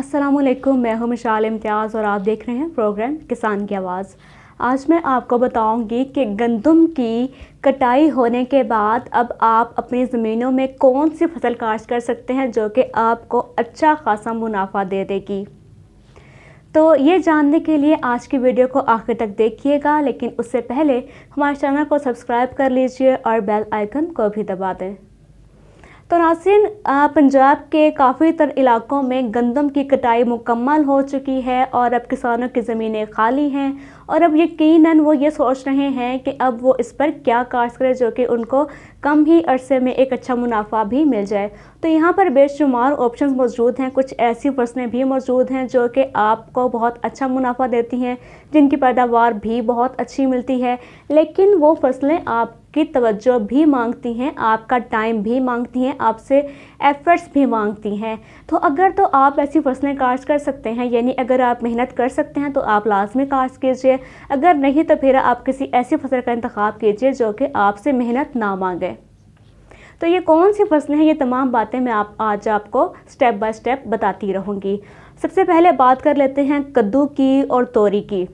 अस्सलामुअलैकुम, मैं हूं मिशाल इम्तियाज़ और आप देख रहे हैं प्रोग्राम किसान की आवाज़। आज मैं आपको बताऊंगी कि गंदम की कटाई होने के बाद अब आप अपनी ज़मीनों में कौन सी फसल काश्त कर सकते हैं जो कि आपको अच्छा खासा मुनाफा दे देगी। तो ये जानने के लिए आज की वीडियो को आखिर तक देखिएगा, लेकिन उससे पहले हमारे चैनल को सब्सक्राइब कर लीजिए और बेल आइकन को भी दबा दें। तो नाज़रीन, पंजाब के काफ़ी तर इलाकों में गंदम की कटाई मुकम्मल हो चुकी है और अब किसानों की ज़मीनें खाली हैं और अब यकीनन वो ये सोच रहे हैं कि अब वो इस पर क्या काश्त करें जो कि उनको कम ही अरसे में एक अच्छा मुनाफा भी मिल जाए। तो यहाँ पर बेशुमार ऑप्शंस मौजूद हैं। कुछ ऐसी फसलें भी मौजूद हैं जो कि आपको बहुत अच्छा मुनाफा देती हैं, जिनकी पैदावार भी बहुत अच्छी मिलती है, लेकिन वो फसलें आपकी तवज्जो भी मांगती हैं, आपका टाइम भी मांगती हैं, आपसे एफर्ट्स भी मांगती हैं। तो अगर तो आप ऐसी फसलें काश्त कर सकते हैं, यानी अगर आप मेहनत कर सकते हैं तो आप लाजमी काश्त कीजिए। अगर नहीं तो फिर आप किसी ऐसी फसल का इंतखाब कीजिए जो कि आपसे मेहनत ना मांगे। तो ये कौन सी फसलें हैं, ये तमाम बातें मैं आज आपको स्टेप बाय स्टेप बताती रहूँगी। सबसे पहले बात कर लेते हैं कद्दू की और तोरी की।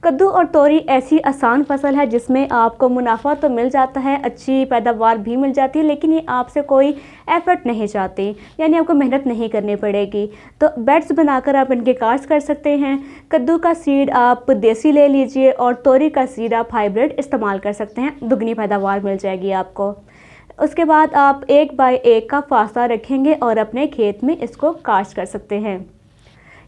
कद्दू और तोरी ऐसी आसान फसल है जिसमें आपको मुनाफा तो मिल जाता है, अच्छी पैदावार भी मिल जाती है, लेकिन ये आपसे कोई एफर्ट नहीं चाहती, यानी आपको मेहनत नहीं करनी पड़ेगी। तो बेड्स बनाकर आप इनके काश्त कर सकते हैं। कद्दू का सीड आप देसी ले लीजिए और तोरी का सीड आप हाइब्रिड इस्तेमाल कर सकते हैं, दुगनी पैदावार मिल जाएगी आपको। उसके बाद आप 1 बाय 1 का फासला रखेंगे और अपने खेत में इसको काश्त कर सकते हैं।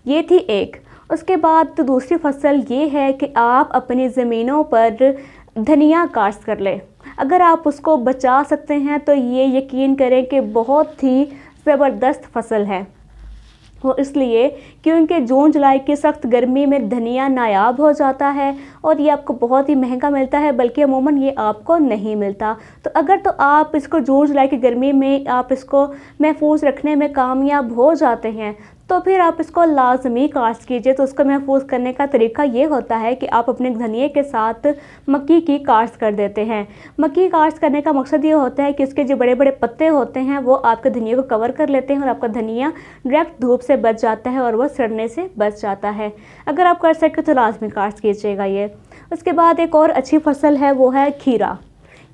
ये थी एक। उसके बाद तो दूसरी फसल ये है कि आप अपनी ज़मीनों पर धनिया काश्त कर लें। अगर आप उसको बचा सकते हैं तो ये यकीन करें कि बहुत ही ज़बरदस्त फसल है। वो इसलिए क्योंकि जून जुलाई की सख्त गर्मी में धनिया नायाब हो जाता है और ये आपको बहुत ही महंगा मिलता है, बल्कि अमूमन ये आपको नहीं मिलता। तो अगर तो आप इसको जून जुलाई की गर्मी में आप इसको महफूज रखने में कामयाब हो जाते हैं तो फिर आप इसको लाजमी काश्त कीजिए। तो उसको महफूज करने का तरीका ये होता है कि आप अपने धनिए के साथ मक्की की काश्त कर देते हैं। मक्की काश्त करने का मकसद ये होता है कि इसके जो बड़े बड़े पत्ते होते हैं वो आपके धनिए को कवर कर लेते हैं और आपका धनिया डायरेक्ट धूप से बच जाता है और वह सड़ने से बच जाता है। अगर आप कर सकें तो लाजमी काश्त कीजिएगा ये। उसके बाद एक और अच्छी फसल है, वो है खीरा।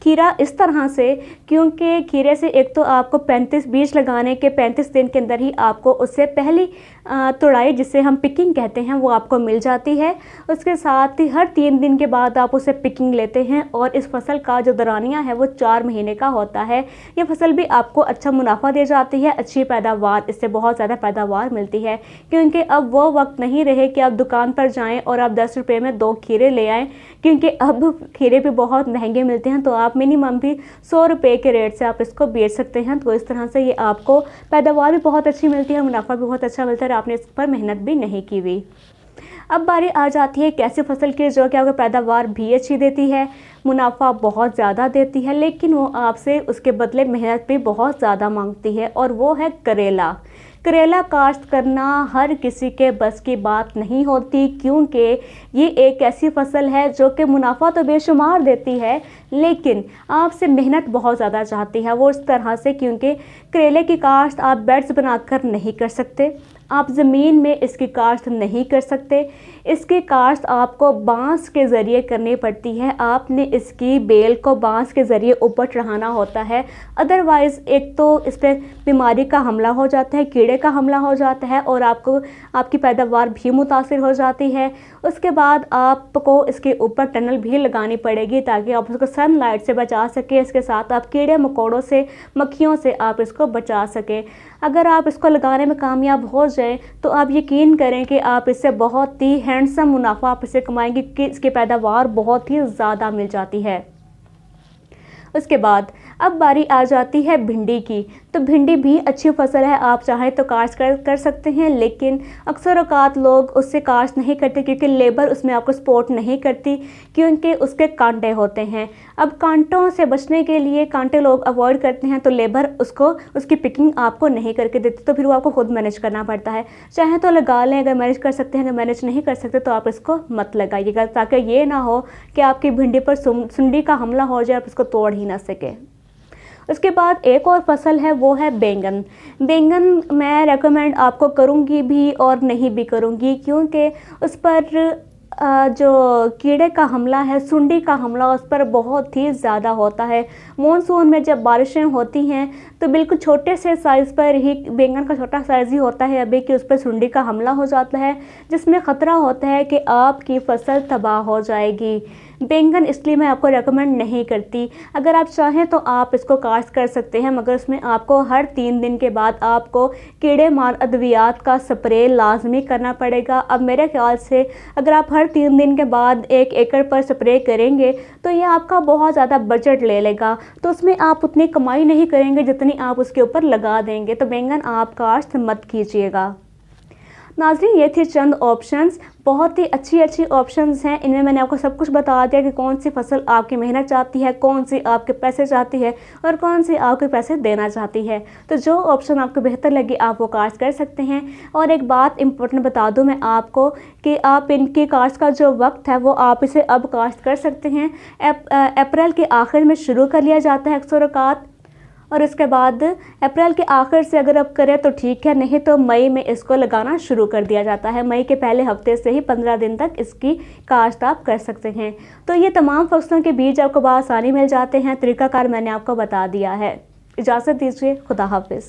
खीरा इस तरह से क्योंकि खीरे से एक तो आपको 35 बीज लगाने के 35 दिन के अंदर ही आपको उससे पहली तुड़ाई, जिसे हम पिकिंग कहते हैं, वो आपको मिल जाती है। उसके साथ ही हर 3 दिन के बाद आप उसे पिकिंग लेते हैं और इस फसल का जो दौरानिया है वो 4 महीने का होता है। ये फसल भी आपको अच्छा मुनाफा दे जाती है, अच्छी पैदावार, इससे बहुत ज़्यादा पैदावार मिलती है। क्योंकि अब वो वक्त नहीं रहे कि आप दुकान पर जाएँ और आप 10 रुपये में 2 खीरे ले आएँ, क्योंकि अब खीरे भी बहुत महंगे मिलते हैं। तो आप मिनिमम भी 100 रुपये के रेट से आप इसको बेच सकते हैं। तो इस तरह से ये आपको पैदावार भी बहुत अच्छी मिलती है, मुनाफा भी बहुत अच्छा मिलता है, आपने इस पर मेहनत भी नहीं की हुई। अब बारी आ जाती है एक ऐसी फसल की जो कि आपको पैदावार भी अच्छी देती है, मुनाफा बहुत ज़्यादा देती है, लेकिन वो आपसे उसके बदले मेहनत भी बहुत ज़्यादा मांगती है, और वो है करेला। करेला काश्त करना हर किसी के बस की बात नहीं होती, क्योंकि ये एक ऐसी फसल है जो कि मुनाफा तो बेशुमार देती है, लेकिन आपसे मेहनत बहुत ज़्यादा चाहती है। वो इस तरह से क्योंकि करेले की काश्त आप बेड्स बनाकर नहीं कर सकते, आप ज़मीन में इसकी काश्त नहीं कर सकते। इसकी काश्त आपको बांस के ज़रिए करनी पड़ती है। आपने इसकी बेल को बांस के ज़रिए ऊपर चढ़ाना होता है, अदरवाइज़ एक तो इस पर बीमारी का हमला हो जाता है, कीड़े का हमला हो जाता है और आपकी पैदावार भी मुतासिर हो जाती है। उसके बाद आपको इसके ऊपर टनल भी लगानी पड़ेगी ताकि आप उसको सनलाइट से बचा सकें। इसके साथ आप कीड़े मकोड़ों से, मक्खियों से आप इसको बचा सकें। अगर आप इसको लगाने में कामयाब हो जाए तो आप यकीन करें कि आप इससे बहुत ही हैंडसम मुनाफा आप इससे कमाएंगे कि इसकी पैदावार बहुत ही ज़्यादा मिल जाती है। उसके बाद अब बारी आ जाती है भिंडी की। तो भिंडी भी अच्छी फसल है, आप चाहें तो काश्त कर सकते हैं, लेकिन अक्सर औकात लोग उससे काश्त नहीं करते क्योंकि लेबर उसमें आपको सपोर्ट नहीं करती, क्योंकि उसके कांटे होते हैं। अब कांटों से बचने के लिए कांटे लोग अवॉइड करते हैं, तो लेबर उसकी पिकिंग आपको नहीं करके देती, तो फिर वो आपको खुद मैनेज करना पड़ता है। चाहे तो लगा लें, अगर मैनेज कर सकते हैं, अगर मैनेज नहीं कर सकते तो आप इसको मत लगाइएगा, ताकि ये ना हो कि आपकी भिंडी पर सुंडी का हमला हो जाए, आप इसको तोड़ ही ना सके। उसके बाद एक और फसल है, वो है बैंगन। बैंगन मैं रेकमेंड आपको करूँगी भी और नहीं भी करूँगी, क्योंकि उस पर जो कीड़े का हमला है, सुंडी का हमला उस पर बहुत ही ज़्यादा होता है। मॉनसून में जब बारिशें होती हैं तो बिल्कुल छोटे से साइज़ पर ही, बैंगन का छोटा साइज़ ही होता है अभी, कि उस पर सुंडी का हमला हो जाता है, जिसमें ख़तरा होता है कि आपकी फसल तबाह हो जाएगी। बैंगन इसलिए मैं आपको रेकमेंड नहीं करती। अगर आप चाहें तो आप इसको काश्त कर सकते हैं, मगर उसमें आपको हर 3 दिन के बाद आपको कीड़े मार अद्वियात का स्प्रे लाजमी करना पड़ेगा। अब मेरे ख्याल से अगर आप हर 3 दिन के बाद 1 एकड़ पर स्प्रे करेंगे तो ये आपका बहुत ज़्यादा बजट ले लेगा, तो उसमें आप उतनी कमाई नहीं करेंगे जितनी आप उसके ऊपर लगा देंगे। तो बैंगन आप काश्त मत कीजिएगा। नाज़रीन, ये थी चंद ऑप्शंस, बहुत ही अच्छी ऑप्शंस हैं। इनमें मैंने आपको सब कुछ बता दिया कि कौन सी फसल आपकी मेहनत चाहती है, कौन सी आपके पैसे चाहती है और कौन सी आपके पैसे देना चाहती है। तो जो ऑप्शन आपको बेहतर लगे आप वो काश्त कर सकते हैं। और एक बात इंपॉर्टेंट बता दूं मैं आपको कि आप इनकी काश्त का जो वक्त है वो आप इसे अब काश्त कर सकते हैं। अप्रैल के आखिर में शुरू कर लिया जाता है 100 रकात, और उसके बाद अप्रैल के आखिर से अगर आप करें तो ठीक है, नहीं तो मई में इसको लगाना शुरू कर दिया जाता है। मई के पहले हफ्ते से ही 15 दिन तक इसकी काश्त आप कर सकते हैं। तो ये तमाम फसलों के बीज आपको बआसानी मिल जाते हैं। तरीक़ाकार मैंने आपको बता दिया है। इजाज़त दीजिए, खुदा हाफिज़।